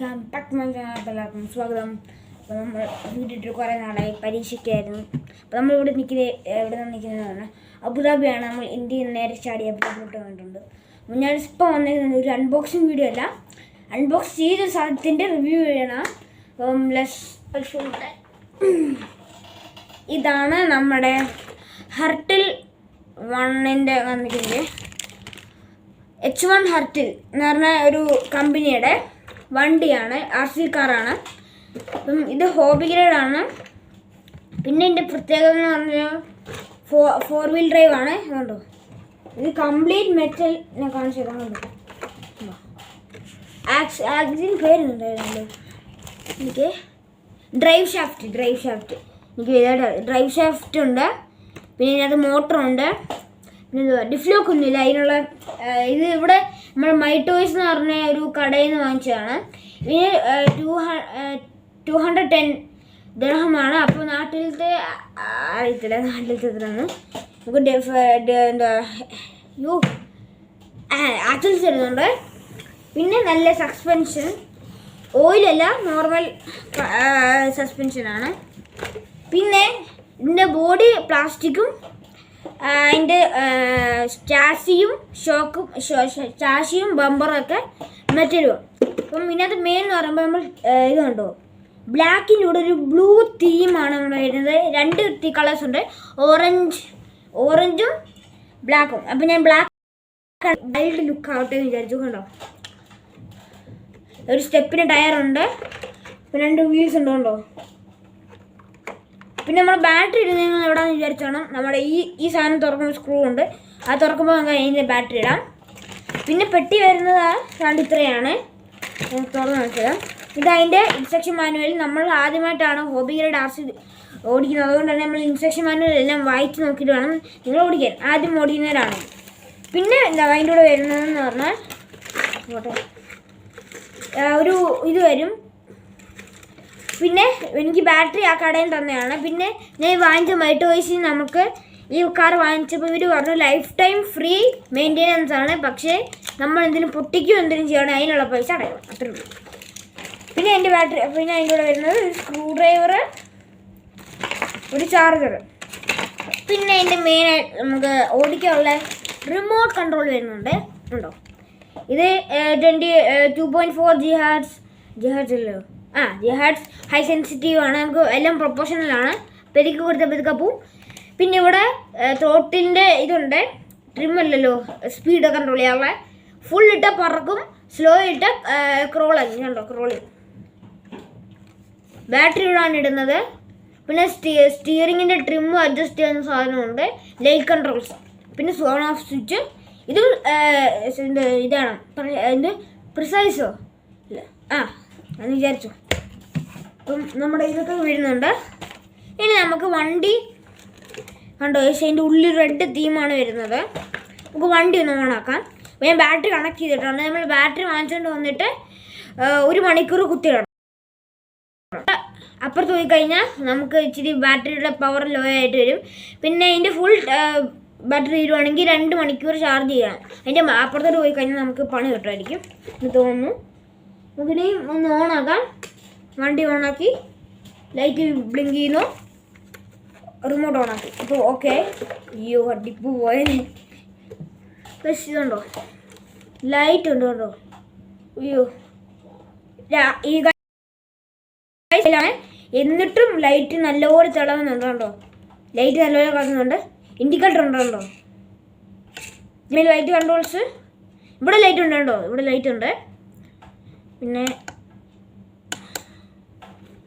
എല്ലാവർക്കും സ്വാഗതം. അപ്പോൾ നമ്മൾ വീട്ടിട്ട് കുറേ നാളായി പരീക്ഷയ്ക്കായിരുന്നു. അപ്പോൾ നമ്മളിവിടെ നിൽക്കുന്നത് പറഞ്ഞാൽ അബുദാബിയാണ്. നമ്മൾ ഇന്ത്യയിൽ നേരെ ചാടി അബുദാബിലോട്ട് വന്നിട്ടുണ്ട്. അപ്പോൾ ഞാൻ ഇപ്പോൾ വന്നിരിക്കുന്നത് ഒരു അൺബോക്സിങ് വീഡിയോ അല്ല, അൺബോക്സ് ചെയ്ത സാധനത്തിൻ്റെ റിവ്യൂ ചെയ്യണം. ഇതാണ് നമ്മുടെ ഹർട്ടിൽ 1ൻ്റെ വന്നിട്ടുണ്ട്. H1 ഹർട്ടിൽ എന്ന് പറഞ്ഞ ഒരു കമ്പനിയുടെ വണ്ടിയാണ്, RC കാറാണ്. അപ്പം ഇത് ഹോബി ഗ്രേഡാണ്. പിന്നെ ഇതിൻ്റെ പ്രത്യേകത എന്ന് പറഞ്ഞാൽ 4 വീൽ ഡ്രൈവ് ആണ്. കണ്ടോ, ഇത് കംപ്ലീറ്റ് മെറ്റൽ. ഞാൻ കാണിച്ചു തരാം. കണ്ടോ, ആക്സിൻ പേരുന്നുണ്ടായിരുന്നു എനിക്ക്. ഡ്രൈവ് ഷാഫ്റ്റ് എനിക്ക് ഡ്രൈവ് ഷാഫ്റ്റ് ഉണ്ട്. പിന്നെ ഇതിനകത്ത് മോട്ടറുണ്ട്. പിന്നെ എന്തുവാ, ഡിഫ്ലോക്ക് ഒന്നുമില്ല അതിനുള്ള. ഇത് ഇവിടെ നമ്മൾ മൈ ടോയ്സ് എന്ന് പറഞ്ഞ ഒരു കടയിൽ നിന്ന് വാങ്ങിച്ചതാണ്. ഇതിന് 210 ദിർഹമാണ്. അപ്പോൾ നാട്ടിലത്തെ അറിയത്തില്ല, നാട്ടിലത്തെ എത്രയാണ്. നമുക്ക് എന്താ ആക്സിൽസ് തരുന്നുണ്ട്. പിന്നെ നല്ല സസ്പെൻഷൻ, ഓയിലല്ല, നോർമൽ സസ്പെൻഷനാണ്. പിന്നെ ഇതിൻ്റെ ബോഡി പ്ലാസ്റ്റിക്കും അതിൻ്റെ ചാസിയും ബമ്പറും ഒക്കെ മെറ്റലും. അപ്പം ഇതിനകത്ത് മെയിൻ എന്ന് പറയുമ്പോൾ നമ്മൾ ഇത് കണ്ടോ, ബ്ലാക്കിൻ്റെ കൂടെ ഒരു ബ്ലൂ തീമാണ് നമ്മൾ വരുന്നത്. 2 കളേഴ്സ് ഉണ്ട്, ഓറഞ്ചും ബ്ലാക്കും. അപ്പം ഞാൻ ബ്ലാക്ക് വൈൽഡ് ലുക്ക് ആവട്ടെ എന്ന് വിചാരിച്ചു. കണ്ടോ, ഒരു സ്റ്റെപ്പിന് ടയറുണ്ട്, പിന്നെ 2 വീൽസ് ഉണ്ട്. കണ്ടോ, പിന്നെ നമ്മൾ ബാറ്ററി ഇടുന്നതെന്ന് എവിടെയാണെന്ന് വിചാരിച്ചോണം. നമ്മുടെ ഈ സാധനം തുറക്കുന്ന സ്ക്രൂ ഉണ്ട്, അത് തുറക്കുമ്പോൾ നമുക്ക് അതിൻ്റെ ബാറ്ററി ഇടാം. പിന്നെ പെട്ടി വരുന്നത് രണ്ട് ഇത്രയാണ്, തുറന്ന് വെച്ചത്. ഇത് അതിൻ്റെ ഇൻസ്ട്രക്ഷൻ മാനുവൽ. നമ്മൾ ആദ്യമായിട്ടാണ് ഹോബി ഗ്രേഡ് RC ഓടിക്കുന്നത്, അതുകൊണ്ട് തന്നെ നമ്മൾ ഇൻസ്ട്രക്ഷൻ മാനുവൽ എല്ലാം വായിച്ച് നോക്കിയിട്ട് വേണം നിങ്ങൾ ഓടിക്കാൻ. ആദ്യം ഓടിക്കുന്നവരാണ്. പിന്നെ എന്താ അതിൻ്റെ കൂടെ വരുന്നതെന്ന് പറഞ്ഞാൽ ഒരു ഇത് വരും. പിന്നെ എനിക്ക് ബാറ്ററി ആ കടയിൽ തന്നെയാണ്. പിന്നെ ഞാൻ വാങ്ങിച്ച മൈ ടോയ്സിൽ നമുക്ക് ഈ കാർ വാങ്ങിച്ചപ്പോൾ ഇവർ പറഞ്ഞു ലൈഫ് ടൈം ഫ്രീ മെയിൻ്റെനൻസ് ആണ്, പക്ഷേ നമ്മൾ എന്തെങ്കിലും പൊട്ടിക്കുകയോ എന്തെങ്കിലും ചെയ്യണം, അതിനുള്ള പൈസ അടയണം, അത്രേ ഉള്ളൂ. പിന്നെ എൻ്റെ ബാറ്ററി, പിന്നെ അതിൻ്റെ കൂടെ വരുന്നത് ഒരു സ്ക്രൂ ഡ്രൈവർ, ഒരു ചാർജർ. പിന്നെ അതിൻ്റെ മെയിനായിട്ട് നമുക്ക് ഓടിക്കാനുള്ള റിമോട്ട് കൺട്രോൾ വരുന്നുണ്ട്. ഉണ്ടോ, ഇത് 2.4 GHz ഹൈ സെൻസിറ്റീവ് ആണ്. നമുക്ക് എല്ലാം പ്രൊപ്പോഷണലാണ്, പെരുക്കി കൊടുത്ത പോവും. പിന്നെ ഇവിടെ ത്രോട്ടിൻ്റെ ഇതുണ്ട്, ട്രിമ്മല്ലല്ലോ, സ്പീഡ് കൺട്രോൾ ചെയ്യാനുള്ള. ഫുൾ ഇട്ട പറക്കും, സ്ലോ ഇട്ട ക്രോളിങ്. കണ്ടോ, ക്രോളിങ്. ബാറ്ററി ഇടാണ് ഇടുന്നത്. പിന്നെ സ്റ്റിയറിങ്ങിൻ്റെ ട്രിമ്മ് അഡ്ജസ്റ്റ് ചെയ്യുന്ന സാധനമുണ്ട്, ലൈറ്റ് കൺട്രോൾസ്. പിന്നെ ഓൺ ഓഫ് സ്വിച്ച്. ഇത് ഇതാണ് എന്ത് പ്രിസൈസോ ഇല്ല എന്ന് വിചാരിച്ചു. അപ്പം നമ്മുടെ ഇതൊക്കെ വരുന്നുണ്ട്. ഇനി നമുക്ക് വണ്ടി കണ്ടോ, അതിൻ്റെ ഉള്ളിൽ റെഡ് തീമാണ് വരുന്നത്. നമുക്ക് വണ്ടി ഒന്ന് ഓണാക്കാം. അപ്പോൾ ഞാൻ ബാറ്ററി കണക്ട് ചെയ്തിട്ടുണ്ട്. നമ്മൾ ബാറ്ററി വാങ്ങിച്ചുകൊണ്ട് വന്നിട്ട് 1 മണിക്കൂർ കുത്തിയിടണം. അപ്പുറത്ത് പോയി കഴിഞ്ഞാൽ നമുക്ക് ഇച്ചിരി ബാറ്ററിയുടെ പവർ ലോ ആയിട്ട് വരും. പിന്നെ അതിൻ്റെ ഫുൾ ബാറ്ററി തീരുവാണെങ്കിൽ 2 മണിക്കൂർ ചാർജ് ചെയ്യണം. അതിൻ്റെ അപ്പുറത്തോട്ട് പോയി കഴിഞ്ഞാൽ നമുക്ക് പണി കിട്ടുമായിരിക്കും എന്ന് തോന്നുന്നു. നമുക്കിനിയും ഒന്ന് ഓണാക്കാം. വണ്ടി ഓണാക്കി, ലൈറ്റ് ബ്ലിങ്ക് ചെയ്യുന്നു, റിമോട്ട് ഓണാക്കി. അപ്പോൾ ഓക്കെ. അയ്യോ, അടിപ്പ് പോയേ. പ്ലസ് ഇതുണ്ടോ, ലൈറ്റ് ഉണ്ട്. കണ്ടോ, അയ്യോ, ഈ എന്നിട്ടും ലൈറ്റ് നല്ലപോലെ തിളങ്ങുന്നുണ്ട്. കണ്ടോ, ലൈറ്റ് നല്ലപോലെ കളയുന്നുണ്ട്. ഇൻഡിക്കേറ്റർ ഉണ്ടോ, കണ്ടോ, ഇതിൽ ലൈറ്റ് കൺട്രോൾസ്. ഇവിടെ ലൈറ്റ് ഉണ്ട്. കണ്ടോ, ഇവിടെ ലൈറ്റ് ഉണ്ട്.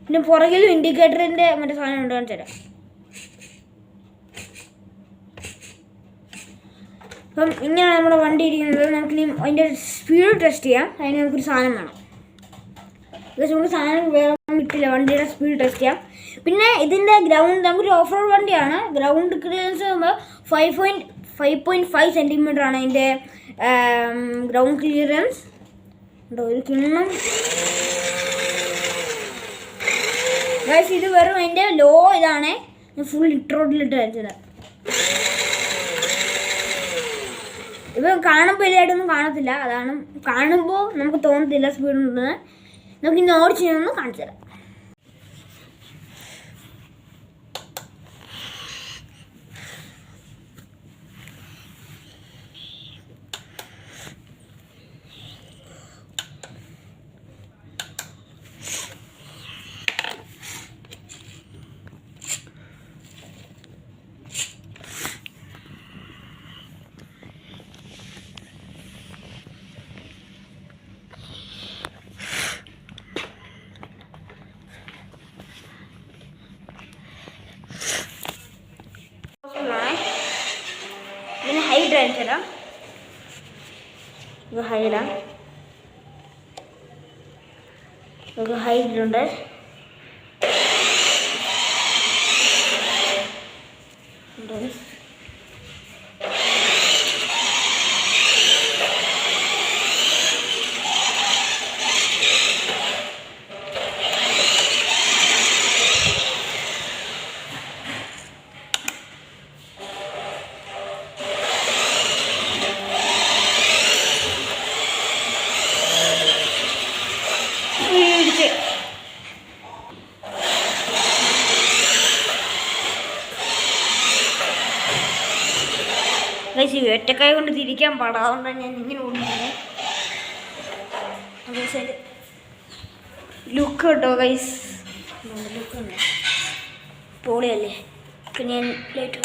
പിന്നെ പുറകിലും ഇൻഡിക്കേറ്ററിൻ്റെ മറ്റേ സാധനം ഉണ്ട്, കാണിച്ചു തരാം. അപ്പം ഇങ്ങനെയാണ് നമ്മുടെ വണ്ടി ഇരിക്കുന്നത്. നമുക്കിനി അതിൻ്റെ സ്പീഡ് ടെസ്റ്റ് ചെയ്യാം. അതിന് നമുക്കൊരു സാധനം വേണം. നമുക്ക് സാധനം വേറെ കിട്ടില്ല, വണ്ടിയുടെ സ്പീഡ് ടെസ്റ്റ് ചെയ്യാം. പിന്നെ ഇതിൻ്റെ ഗ്രൗണ്ട്, നമുക്കൊരു ഓഫ് റോഡ് വണ്ടിയാണ്. ഗ്രൗണ്ട് ക്ലിയറൻസ് 5.5 സെൻറ്റിമീറ്റർ ആണ് അതിൻ്റെ ഗ്രൗണ്ട് ക്ലിയറൻസ്. ഉണ്ടോ, ഒരു കിണ്ണം. ഇത് വെറും അതിൻ്റെ ലോ ഇതാണ്. ഫുൾ ലിറ്ററോട്ടിലിട്ട് വെച്ചത്. ഇപ്പം കാണുമ്പോൾ വലിയതായിട്ടൊന്നും കാണത്തില്ല, അതാണ്. കാണുമ്പോൾ നമുക്ക് തോന്നത്തില്ല സ്പീഡ് ഉണ്ടെന്ന്. നമുക്ക് ഇനി ഓടിച്ച് ഞാനൊന്ന് കാണിച്ചു തരാം. പിന്നെ ഹൈഡ് കാണിച്ചു തരാം. ഇത് ഹൈഡാണ്. നമുക്ക് ഹൈഡിലുണ്ട്. ഗൈസ് ഒറ്റക്കായ കൊണ്ട് തിരിക്കാൻ പാടാം, അതുകൊണ്ടാണ് ഞാൻ ഇങ്ങനെ ഓടുന്നത്. അതേ സൈഡ് ലുക്ക് കേട്ടോ ഗൈസ്, ലുക്ക് ഉണ്ട്, പൊളിയല്ലേ. പിന്നെ ഞാൻ ലൈറ്റ്